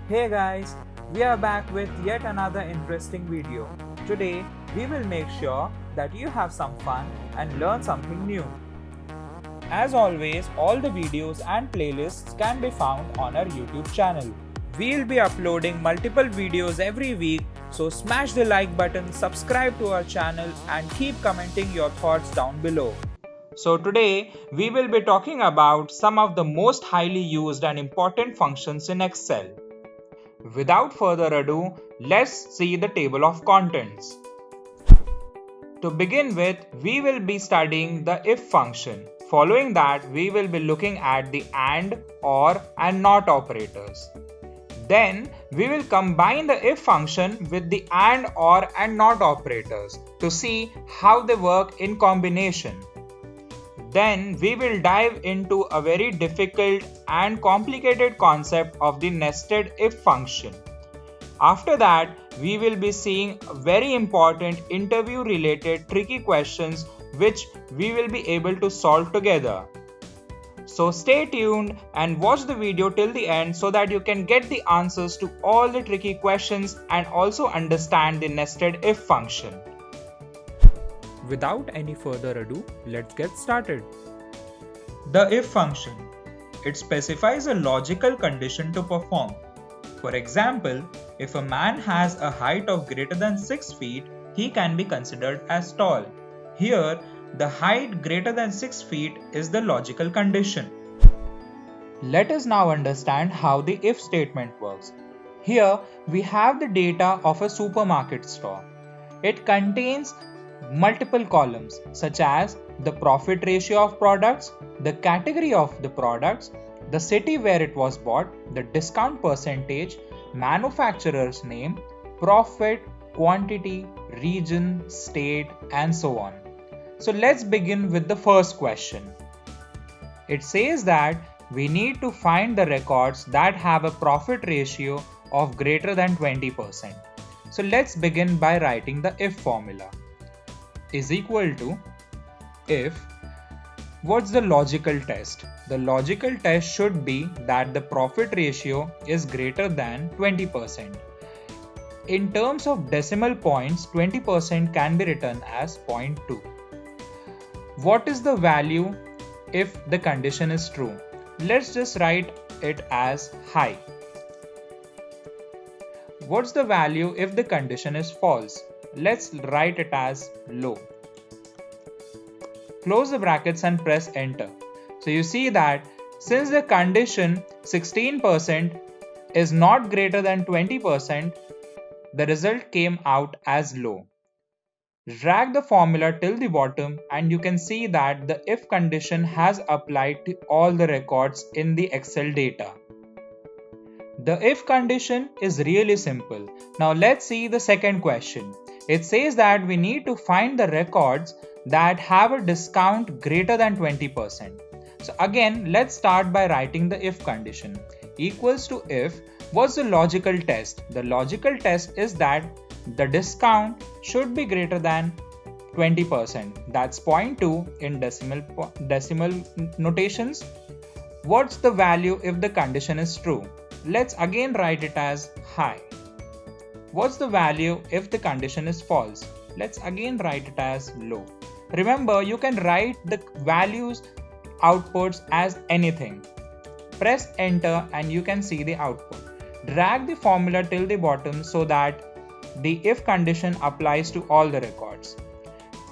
Hey guys, we are back with yet another interesting video. Today, we will make sure that you have some fun and learn something new. As always, all the videos and playlists can be found on our YouTube channel. We'll be uploading multiple videos every week, so smash the like button, subscribe to our channel and keep commenting your thoughts down below. So today, we will be talking about some of the most highly used and important functions in Excel. Without further ado, let's see the table of contents. To begin with, we will be studying the if function. Following that, we will be looking at the and, or and not operators. Then, we will combine the if function with the and, or and not operators to see how they work in combination. Then we will dive into a very difficult and complicated concept of the nested if function. After that, we will be seeing very important interview related tricky questions which we will be able to solve together. So stay tuned and watch the video till the end so that you can get the answers to all the tricky questions and also understand the nested if function. Without any further ado, let's get started. The if function. It specifies a logical condition to perform. For example, if a man has a height of greater than 6 feet, he can be considered as tall. Here, the height greater than 6 feet is the logical condition. Let us now understand how the if statement works. Here, we have the data of a supermarket store. It contains multiple columns such as the profit ratio of products, the category of the products, the city where it was bought, the discount percentage, manufacturer's name, profit, quantity, region, state, and so on. So let's begin with the first question. It says that we need to find the records that have a profit ratio of greater than 20%. So let's begin by writing the if formula. Is equal to if. What's the logical test? The logical test should be that the profit ratio is greater than 20%. In terms of decimal points, 20% can be written as 0.2. What is the value if the condition is true? Let's just write it as high. What's the value if the condition is false? Let's write it as low. Close the brackets and press enter. So you see that since the condition 16% is not greater than 20%, the result came out as low. Drag the formula till the bottom and you can see that the if condition has applied to all the records in the Excel data. The if condition is really simple. Now let's see the second question. It says that we need to find the records that have a discount greater than 20%. So again, let's start by writing the if condition. Equals to if. What's the logical test? The logical test is that the discount should be greater than 20%. That's 0.2 in decimal notations. What's the value if the condition is true? Let's again write it as high. What's the value if the condition is false? Let's again write it as low. Remember, you can write the values outputs as anything. Press enter and you can see the output. Drag the formula till the bottom so that the if condition applies to all the records.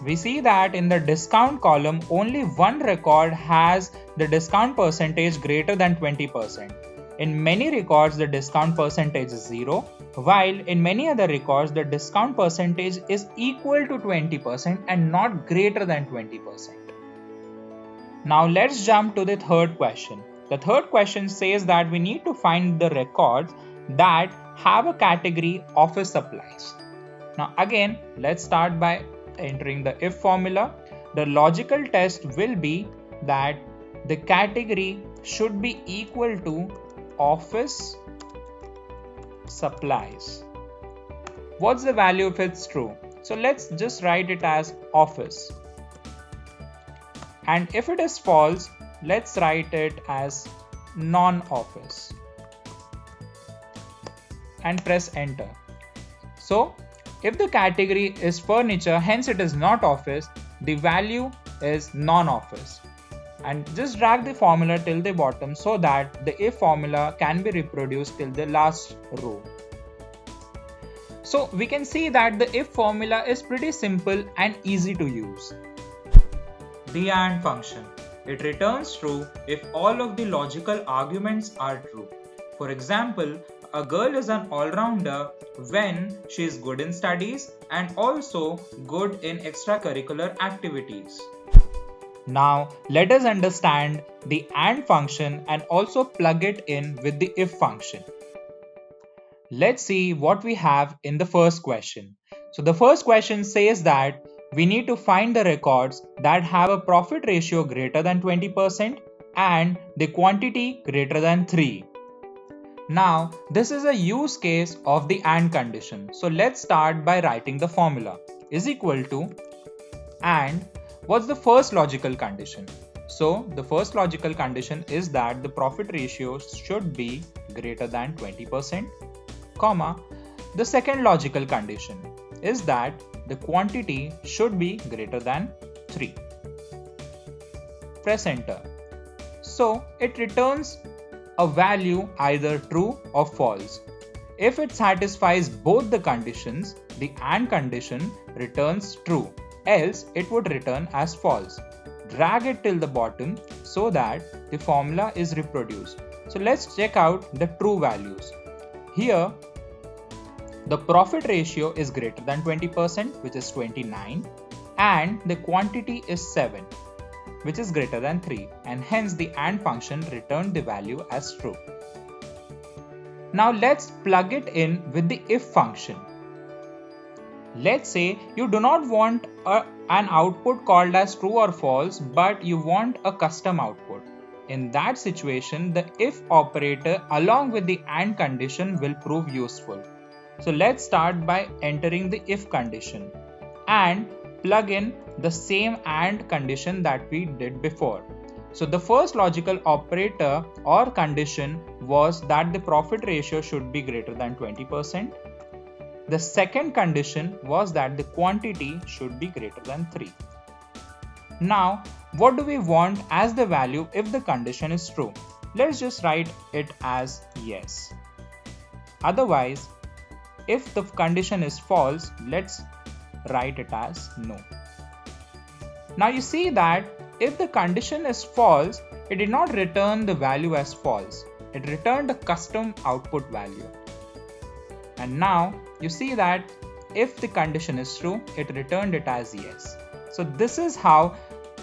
We see that in the discount column, only one record has the discount percentage greater than 20%. In many records, the discount percentage is 0, while in many other records, the discount percentage is equal to 20% and not greater than 20%. Now let's jump to the third question. The third question says that we need to find the records that have a category office supplies. Now again, let's start by entering the if formula. The logical test will be that the category should be equal to office supplies. What's the value if it's true? So let's just write it as office. And if it is false, let's write it as non-office. and press enter. So if the category is furniture, hence it is not office, the value is non-office. And just drag the formula till the bottom so that the if formula can be reproduced till the last row. So we can see that the if formula is pretty simple and easy to use. The AND function. It returns true if all of the logical arguments are true. For example, a girl is an all-rounder when she is good in studies and also good in extracurricular activities. Now let us understand the AND function and also plug it in with the if function. Let's see what we have in the first question. So the first question says that we need to find the records that have a profit ratio greater than 20% and the quantity greater than 3. Now this is a use case of the AND condition. So let's start by writing the formula is equal to and what's the first logical condition? So the first logical condition is that the profit ratio should be greater than 20%, comma, the second logical condition is that the quantity should be greater than 3. Press enter. So it returns a value either true or false. If it satisfies both the conditions, the AND condition returns true, else it would return as false. Drag it till the bottom so that the formula is reproduced. So let's check out the true values. Here the profit ratio is greater than 20%, which is 29, and the quantity is 7, which is greater than 3, and hence the AND function returned the value as true. Now let's plug it in with the if function. Let's say you do not want an output called as true or false, but you want a custom output. In that situation, the if operator along with the AND condition will prove useful. So let's start by entering the if condition and plug in the same AND condition that we did before. So the first logical operator or condition was that the profit ratio should be greater than 20%. The second condition was that the quantity should be greater than 3. Now, what do we want as the value if the condition is true? Let's just write it as yes. Otherwise, if the condition is false, let's write it as no. Now you see that if the condition is false, it did not return the value as false. It returned a custom output value. And now you see that if the condition is true, it returned it as yes. So this is how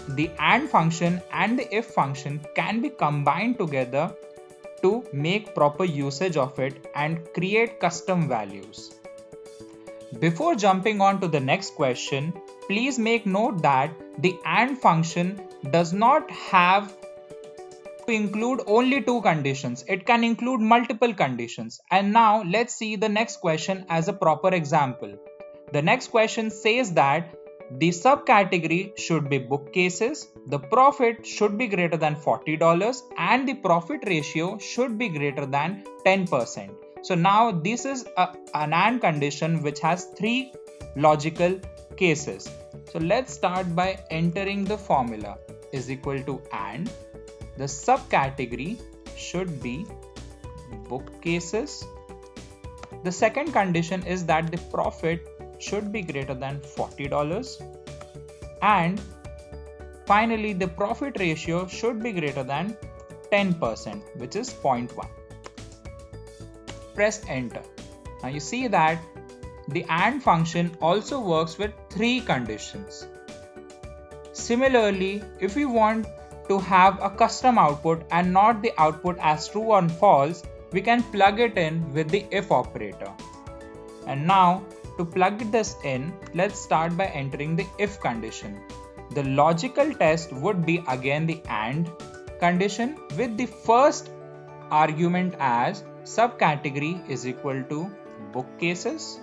the AND function and the if function can be combined together to make proper usage of it and create custom values. Before jumping on to the next question, please make note that the AND function does not have to include only two conditions. It can include multiple conditions. And now let's see the next question as a proper example. The next question says that the subcategory should be bookcases, the profit should be greater than $40, and the profit ratio should be greater than 10%. So now this is an AND condition which has three logical cases. So let's start by entering the formula is equal to AND. The subcategory should be bookcases. The second condition is that the profit should be greater than $40, and finally the profit ratio should be greater than 10%, which is 0.1. Press enter. Now you see that the AND function also works with three conditions. Similarly, if we want to have a custom output and not the output as true or false, we can plug it in with the if operator. And now to plug this in, let's start by entering the if condition. The logical test would be again the AND condition with the first argument as subcategory is equal to bookcases.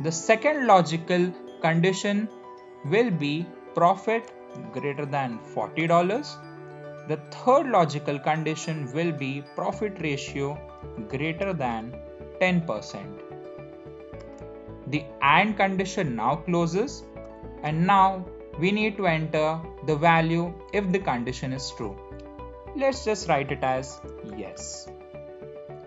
The second logical condition will be profit greater than $40. The third logical condition will be profit ratio greater than 10%. The AND condition now closes, and now we need to enter the value if the condition is true. Let's just write it as yes.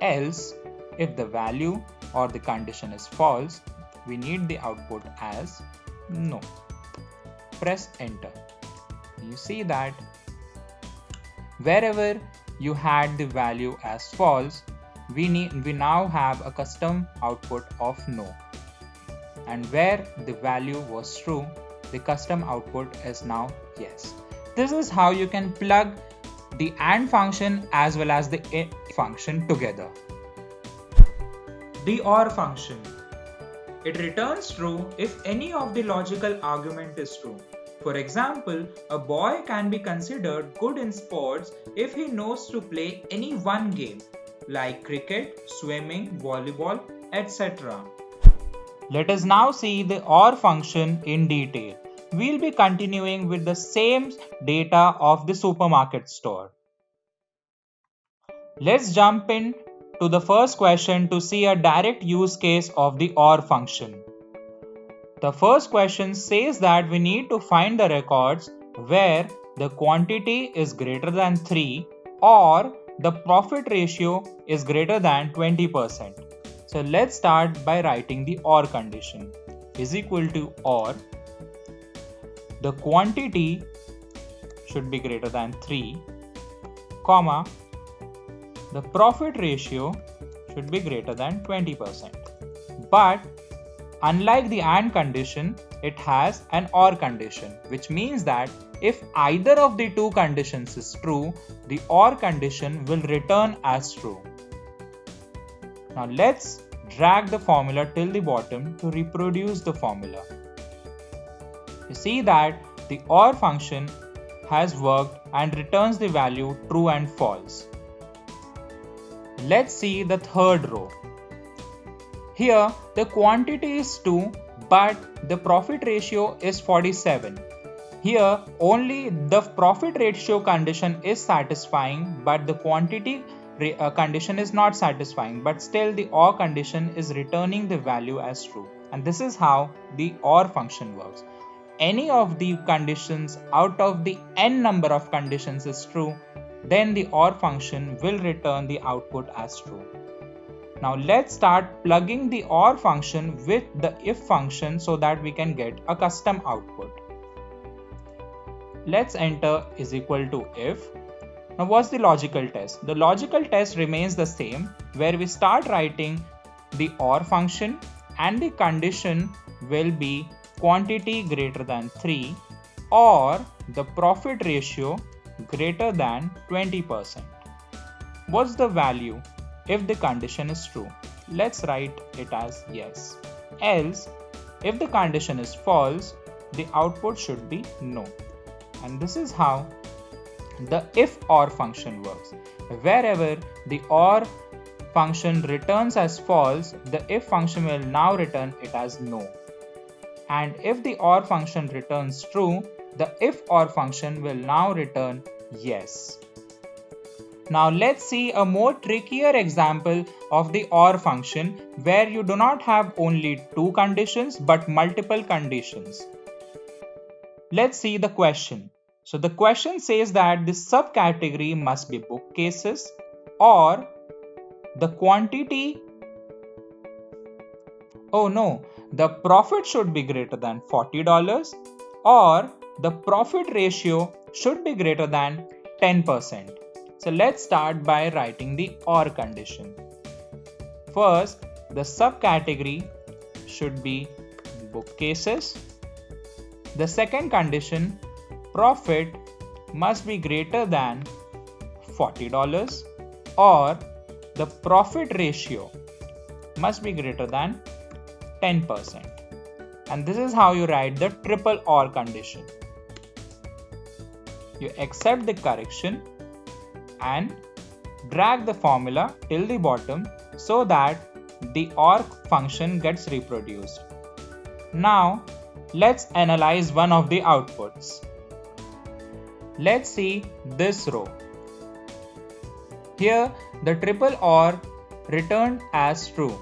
Else, if the value or the condition is false, we need the output as no. Press enter. You see that wherever you had the value as false, we now have a custom output of no. And where the value was true, the custom output is now yes. This is how you can plug the AND function as well as the if function together. The OR function. It returns true if any of the logical argument is true. For example, a boy can be considered good in sports if he knows to play any one game, like cricket, swimming, volleyball, etc. Let us now see the OR function in detail. We'll be continuing with the same data of the supermarket store. Let's jump in to the first question to see a direct use case of the OR function. The first question says that we need to find the records where the quantity is greater than 3 or the profit ratio is greater than 20%. So let's start by writing the OR condition is equal to OR. The quantity should be greater than 3, comma, the profit ratio should be greater than 20%. But unlike the AND condition, it has an OR condition, which means that if either of the two conditions is true, the OR condition will return as true. Now let's drag the formula till the bottom to reproduce the formula. You see that the OR function has worked and returns the value true and false. Let's see the third row. Here the quantity is 2 but the profit ratio is 47. Here only the profit ratio condition is satisfying but the quantity condition is not satisfying, but still the OR condition is returning the value as true. And this is how the OR function works. Any of the conditions out of the n number of conditions is true, then the OR function will return the output as true. Now let's start plugging the OR function with the if function so that we can get a custom output. Let's enter is equal to if. Now what's the logical test? The logical test remains the same, where we start writing the OR function and the condition will be quantity greater than 3 or the profit ratio greater than 20%. What's the value if the condition is true? Let's write it as yes. Else, if the condition is false, the output should be no. And this is how the if OR function works. Wherever the OR function returns as false, the if function will now return it as no. And if the OR function returns true, the if OR function will now return yes. Now let's see a more trickier example of the OR function where you do not have only two conditions but multiple conditions. Let's see the question. So the question says that the subcategory must be bookcases or the quantity, the profit should be greater than $40 or the profit ratio should be greater than 10%. So let's start by writing the OR condition. First, the subcategory should be bookcases. The second condition, profit must be greater than $40 or the profit ratio must be greater than 10%. And this is how you write the triple OR condition. You accept the correction and drag the formula till the bottom so that the OR function gets reproduced. Now let's analyze one of the outputs. Let's see this row. Here the triple OR returned as true.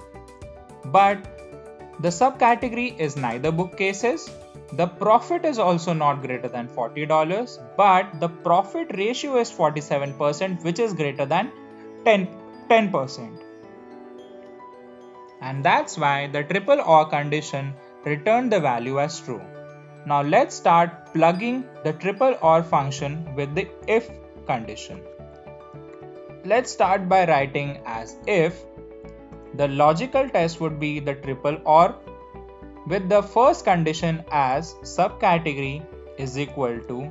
But the subcategory is neither bookcases. The profit is also not greater than $40, but the profit ratio is 47%, which is greater than 10%. And that's why the triple OR condition returned the value as true. Now let's start plugging the triple OR function with the if condition. Let's start by writing as if. The logical test would be the triple OR with the first condition as subcategory is equal to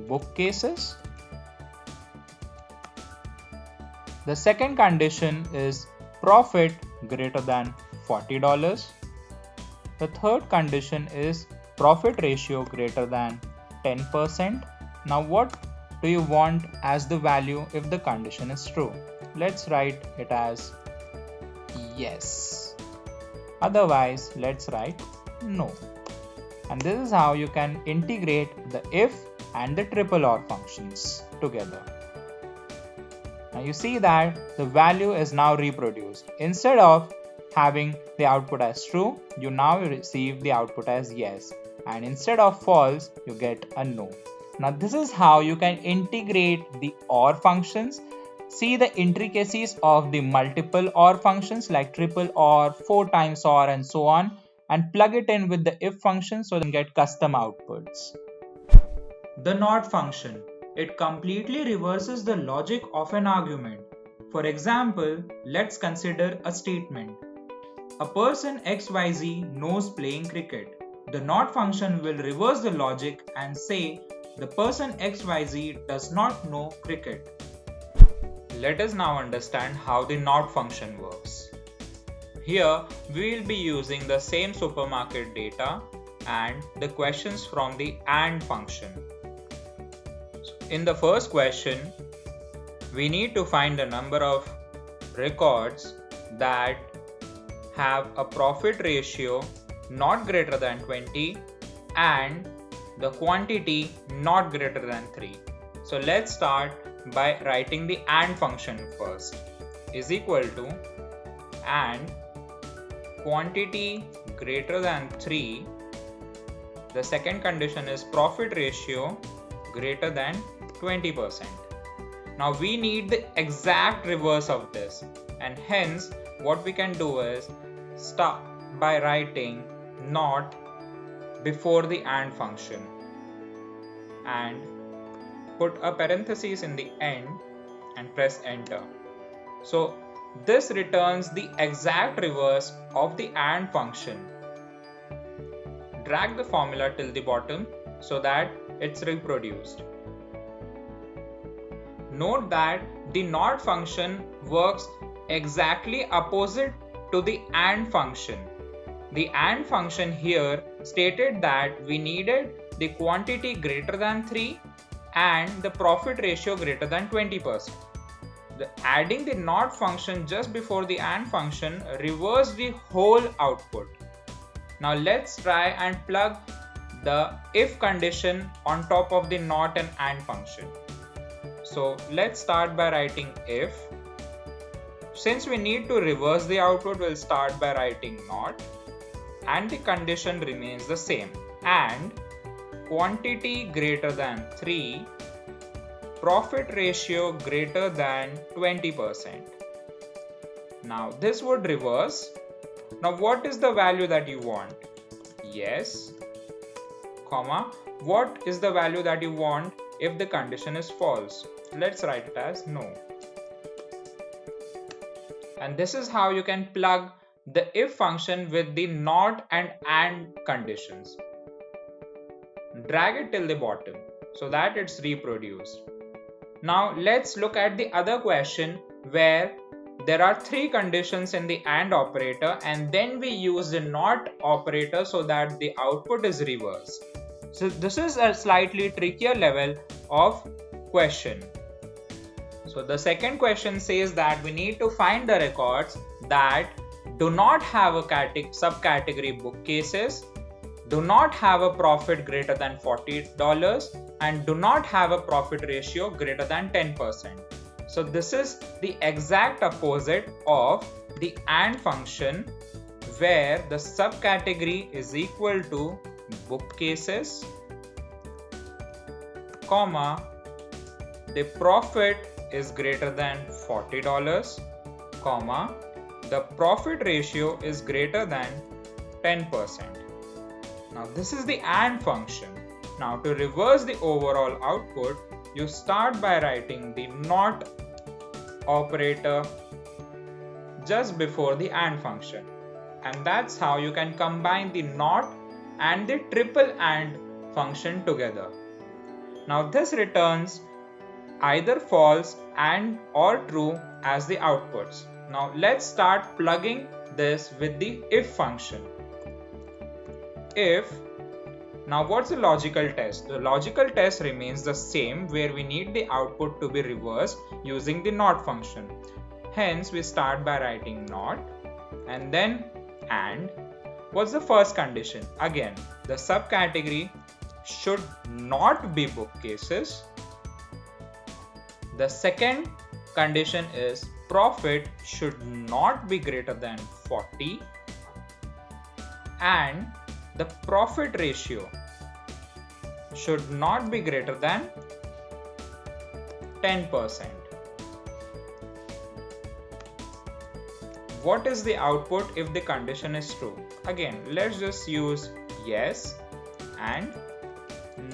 bookcases. The second condition is profit greater than $40. The third condition is profit ratio greater than 10%. Now what do you want as the value if the condition is true? Let's write it as yes. Otherwise, let's write no. And this is how you can integrate the if and the triple OR functions together. Now you see that the value is now reproduced. Instead of having the output as true, you now receive the output as yes. And instead of false, you get a no. Now this is how you can integrate the OR functions. See the intricacies of the multiple OR functions like triple OR, 4 times OR and so on, and plug it in with the if function so you can get custom outputs. The NOT function. It completely reverses the logic of an argument. For example, let's consider a statement. A person XYZ knows playing cricket. The NOT function will reverse the logic and say the person XYZ does not know cricket. Let us now understand how the NOT function works. Here we will be using the same supermarket data and the questions from the AND function. In the first question, we need to find the number of records that have a profit ratio not greater than 20 and the quantity not greater than 3. So let's start by writing the AND function first. Is equal to AND quantity greater than 3. The second condition is profit ratio greater than 20%. Now we need the exact reverse of this, and hence what we can do is start by writing NOT before the AND function and put a parenthesis in the end and press enter. So this returns the exact reverse of the AND function. Drag the formula till the bottom so that it's reproduced. Note that the NOT function works exactly opposite to the AND function. The AND function here stated that we needed the quantity greater than 3 and the profit ratio greater than 20%. Adding the NOT function just before the AND function reversed the whole output. Now let's try and plug the if condition on top of the NOT and AND function. So let's start by writing if. Since we need to reverse the output, we'll start by writing NOT and the condition remains the same. And quantity greater than 3, profit ratio greater than 20%. Now this would reverse. Now what is the value that you want? Yes, comma, what is the value that you want if the condition is false? Let's write it as no. And this is how you can plug the if function with the NOT and AND conditions. Drag it till the bottom so that it's reproduced. Now let's look at the other question where there are 3 conditions in the AND operator and then we use the NOT operator so that the output is reversed. So this is a slightly trickier level of question. So the second question says that we need to find the records that do not have a subcategory bookcases, do not have a profit greater than $40 and do not have a profit ratio greater than 10%. So this is the exact opposite of the AND function, where the subcategory is equal to bookcases, comma, the profit is greater than $40, comma, the profit ratio is greater than 10%. Now this is the AND function. Now to reverse the overall output, you start by writing the NOT operator just before the AND function. And that's how you can combine the NOT and the triple AND function together. Now this returns either false and or true as the outputs. Now let's start plugging this with the if function. If, now what's the logical test? The logical test remains the same, where we need the output to be reversed using the NOT function. Hence we start by writing NOT and then AND. What's the first condition? Again, the subcategory should not be bookcases. The second condition is profit should not be greater than 40, and the profit ratio should not be greater than 10%. What is the output if the condition is true? Again, let's just use yes and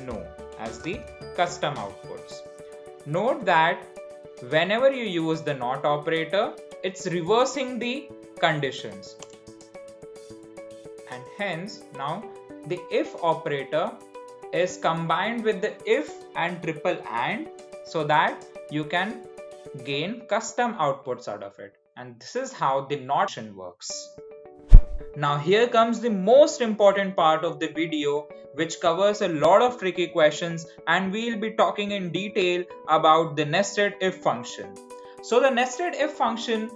no as the custom outputs. Note that whenever you use the NOT operator, it's reversing the conditions. And hence, now the if operator is combined with the if and triple AND, so that you can gain custom outputs out of it. And this is how the NOT function works. Now here comes the most important part of the video, which covers a lot of tricky questions, and we'll be talking in detail about the nested if function. So the nested if function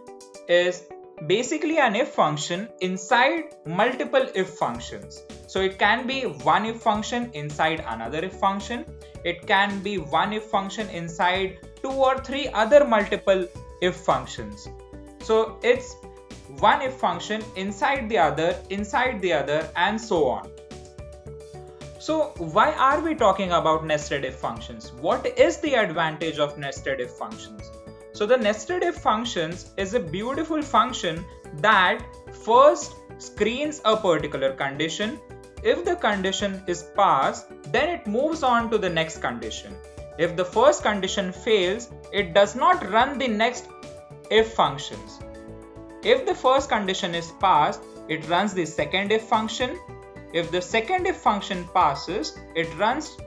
is basically an if function inside multiple if functions. So it can be one if function inside another if function. It can be one if function inside 2 or 3 other multiple if functions. So it's one if function inside the other, and so on. So why are we talking about nested if functions? What is the advantage of nested if functions? So the nested if functions is a beautiful function that first screens a particular condition. If the condition is passed, then it moves on to the next condition. If the first condition fails, it does not run the next if functions. If the first condition is passed, it runs the second if function. If the second if function passes, it runs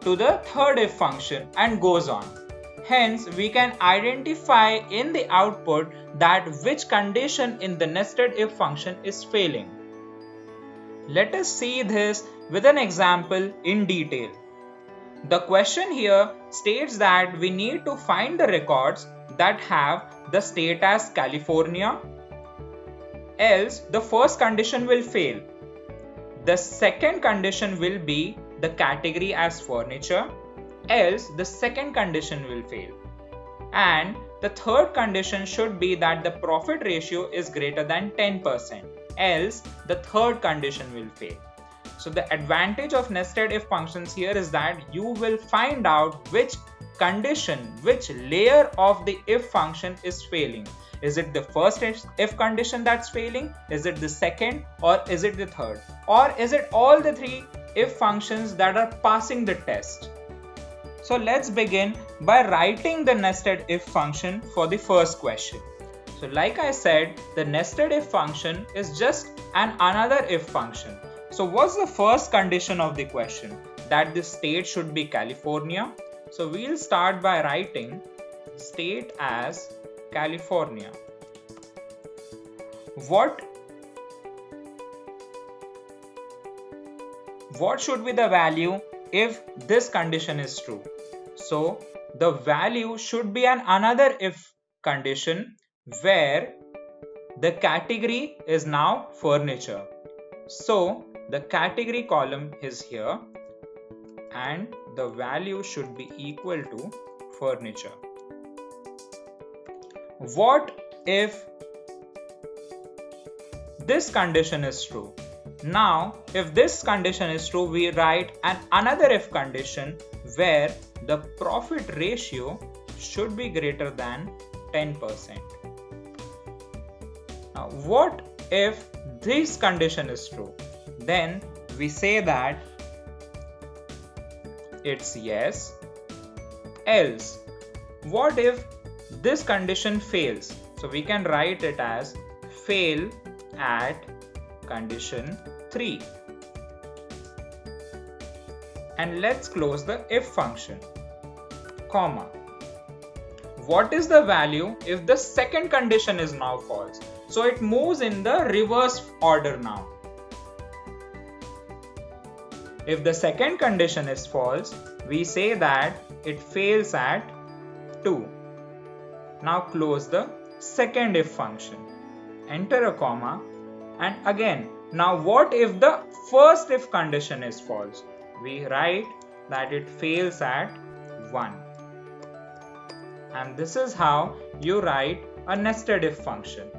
to the third if function and goes on. Hence, we can identify in the output that which condition in the nested if function is failing. Let us see this with an example in detail. The question here states that we need to find the records that have the state as California, else the first condition will fail. The second condition will be the category as furniture, else the second condition will fail. And the third condition should be that the profit ratio is greater than 10%, else the third condition will fail. So the advantage of nested if functions here is that you will find out which condition, which layer of the if function is failing. Is it the first if condition that's failing? Is it the second, or is it the third? Or is it all the 3 if functions that are passing the test? So let's begin by writing the nested if function for the first question. So like I said, the nested if function is just another if function. So what's the first condition of the question? That the state should be California. So we'll start by writing state as California. What should be the value if this condition is true? So the value should be another if condition where the category is now furniture. So the category column is here and the value should be equal to furniture. what if this condition is true? Now, if this condition is true, we write another if condition where the profit ratio should be greater than 10%. Now, what if this condition is true? Then we say that it's yes. Else, what if this condition fails? So we can write it as fail at condition 3. And let's close the if function, comma. What is the value if the second condition is now false? So it moves in the reverse order now. If the second condition is false, we say that it fails at 2. Now close the second if function, enter a comma, and again, now what if the first if condition is false? We write that it fails at 1. And this is how you write a nested if function.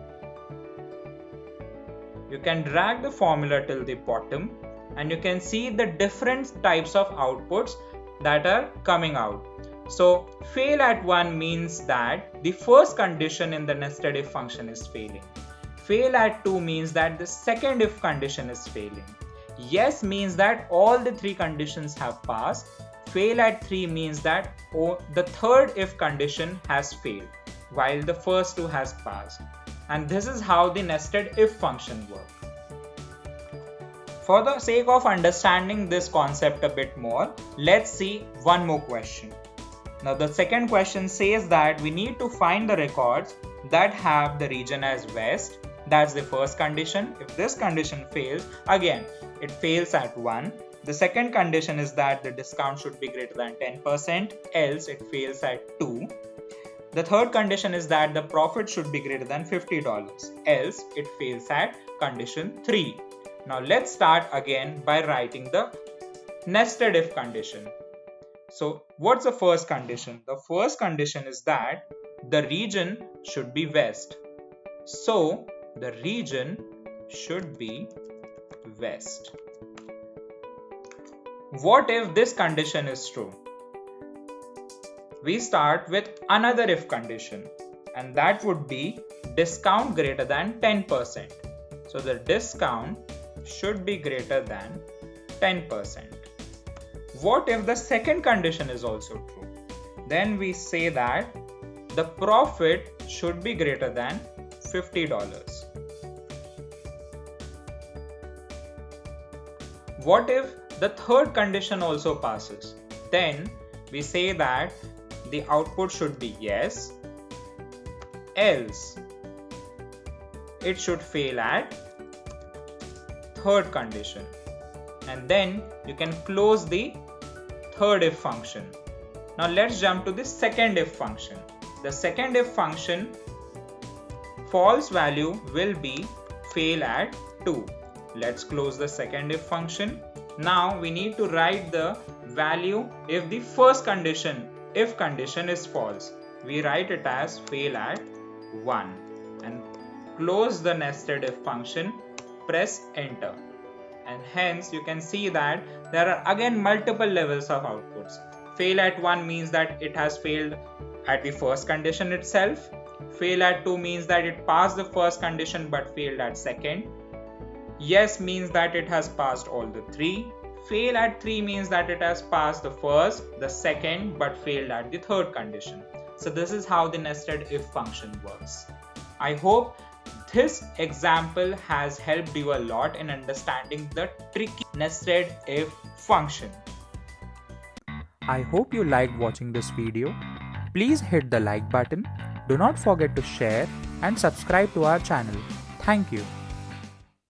You can drag the formula till the bottom and you can see the different types of outputs that are coming out. So fail at 1 means that the first condition in the nested if function is failing. Fail at 2 means that the second if condition is failing. Yes means that all the 3 conditions have passed. Fail at 3 means that the third if condition has failed while the first 2 has passed. And this is how the nested if function works. For the sake of understanding this concept a bit more, let's see one more question. Now the second question says that we need to find the records that have the region as West. That's the first condition. If this condition fails, again it fails at 1. The second condition is that the discount should be greater than 10%, else it fails at 2. The third condition is that the profit should be greater than $50, else it fails at condition 3. Now let's start again by writing the nested if condition. So what's the first condition? The first condition is that the region should be West. So the region should be West. What if this condition is true? We start with another if condition, and that would be discount greater than 10%. So the discount should be greater than 10%. What if the second condition is also true? Then we say that the profit should be greater than $50. What if the third condition also passes? Then we say that the output should be yes, else it should fail at third condition. And then you can close the third if function. Now let's jump to the second if function. The second if function false value will be fail at 2. Let's close the second if function. Now we need to write the value if the first condition, if condition is false. We write it as fail at 1 and close the nested if function, press enter. And hence you can see that there are again multiple levels of outputs. Fail at 1 means that it has failed at the first condition itself. Fail at 2 means that it passed the first condition but failed at second. Yes means that it has passed all the 3. Fail at 3 means that it has passed the first, the second but failed at the third condition. So this is how the nested if function works. I hope this example has helped you a lot in understanding the tricky nested if function. I hope you liked watching this video. Please hit the like button. Do not forget to share and subscribe to our channel. Thank you.